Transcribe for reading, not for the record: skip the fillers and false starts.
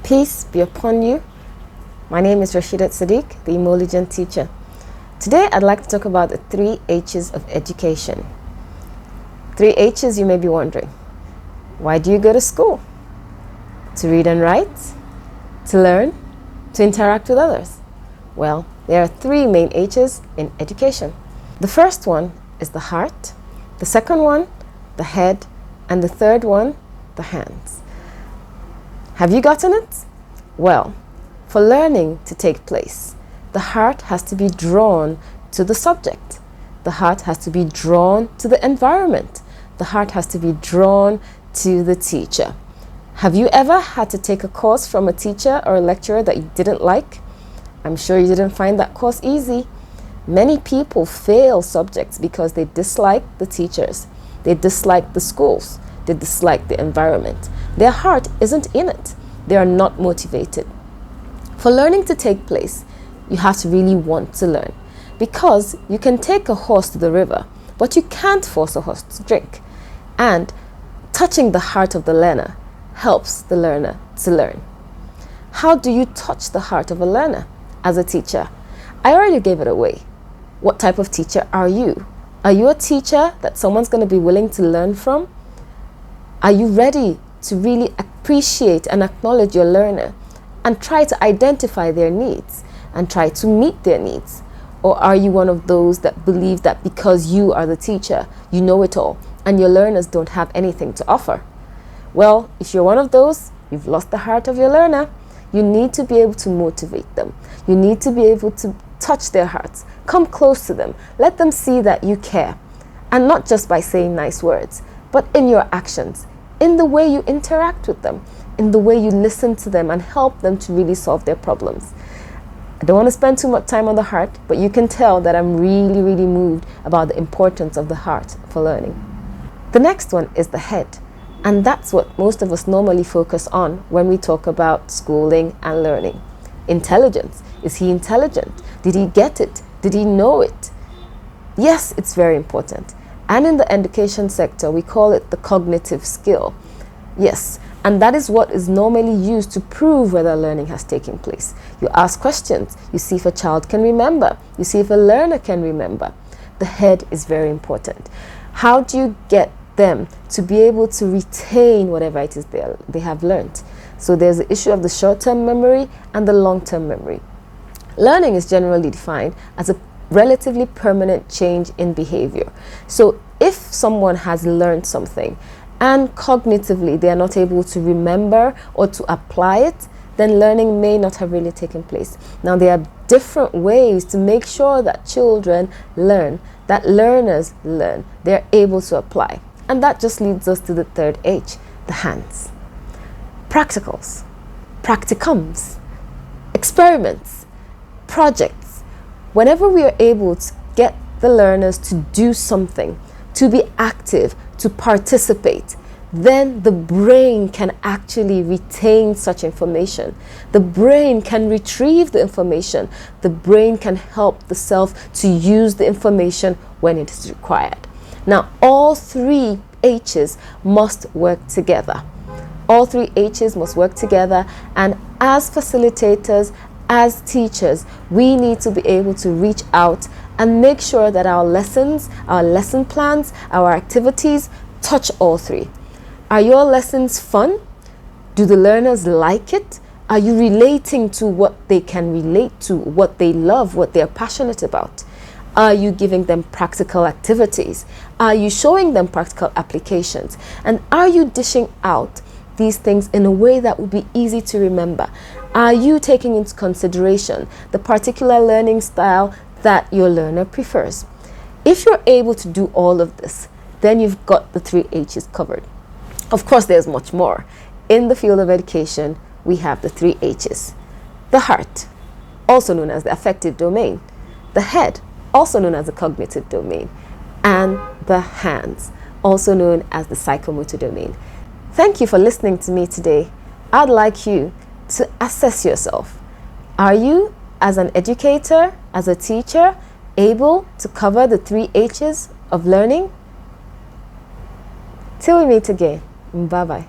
Peace be upon you. My name is Rashidat Sadiq, the Emoligian teacher. Today I'd like to talk about the 3 H's of education. 3 H's, you may be wondering. Why do you go to school? To read and write? To learn? To interact with others? Well, there are 3 main H's in education. The first one is the heart, the second one, the head, and the third one, the hands. Have you gotten it? Well, for learning to take place, the heart has to be drawn to the subject. The heart has to be drawn to the environment. The heart has to be drawn to the teacher. Have you ever had to take a course from a teacher or a lecturer that you didn't like? I'm sure you didn't find that course easy. Many people fail subjects because they dislike the teachers. They dislike the schools. They dislike the environment. Their heart isn't in it. They are not motivated. For learning to take place, you have to really want to learn. Because you can take a horse to the river, but you can't force a horse to drink. And touching the heart of the learner helps the learner to learn. How do you touch the heart of a learner as a teacher? I already gave it away. What type of teacher are you? Are you a teacher that someone's going to be willing to learn from? Are you ready to really appreciate and acknowledge your learner and try to identify their needs and try to meet their needs? Or are you one of those that believe that because you are the teacher, you know it all and your learners don't have anything to offer? Well, if you're one of those, you've lost the heart of your learner. You need to be able to motivate them. You need to be able to touch their hearts. Come close to them. Let them see that you care. And not just by saying nice words, but in your actions, in the way you interact with them, in the way you listen to them and help them to really solve their problems. I don't want to spend too much time on the heart, but you can tell that I'm really, really moved about the importance of the heart for learning. The next one is the head. And that's what most of us normally focus on when we talk about schooling and learning. Intelligence. Is he intelligent? Did he get it? Did he know it? Yes, it's very important. And in the education sector, we call it the cognitive skill. Yes, and that is what is normally used to prove whether learning has taken place. You ask questions. You see if a child can remember. You see if a learner can remember. The head is very important. How do you get them to be able to retain whatever it is they have learned? So there's the issue of the short-term memory and the long-term memory. Learning is generally defined as a relatively permanent change in behavior. So if someone has learned something and cognitively they are not able to remember or to apply it, then learning may not have really taken place. Now there are different ways to make sure that children learn, that learners learn, they're able to apply. And that just leads us to the 3rd H, the hands. Practicals, practicums, experiments, projects. Whenever we are able to get the learners to do something, to be active, to participate, then the brain can actually retain such information. The brain can retrieve the information. The brain can help the self to use the information when it is required. Now, all 3 H's must work together. All 3 H's must work together, and as facilitators, as teachers, we need to be able to reach out and make sure that our lessons, our lesson plans, our activities touch all 3. Are your lessons fun? Do the learners like it? Are you relating to what they can relate to, what they love, what they're passionate about? Are you giving them practical activities? Are you showing them practical applications? And are you dishing out these things in a way that would be easy to remember? Are you taking into consideration the particular learning style that your learner prefers? If you're able to do all of this, then you've got the 3 H's covered. Of course, there's much more. In the field of education, we have the 3 H's. The heart, also known as the affective domain. The head, also known as the cognitive domain. And the hands, also known as the psychomotor domain. Thank you for listening to me today. I'd like you to assess yourself. Are you, as an educator, as a teacher, able to cover the 3 H's of learning? Till we meet again. Bye-bye.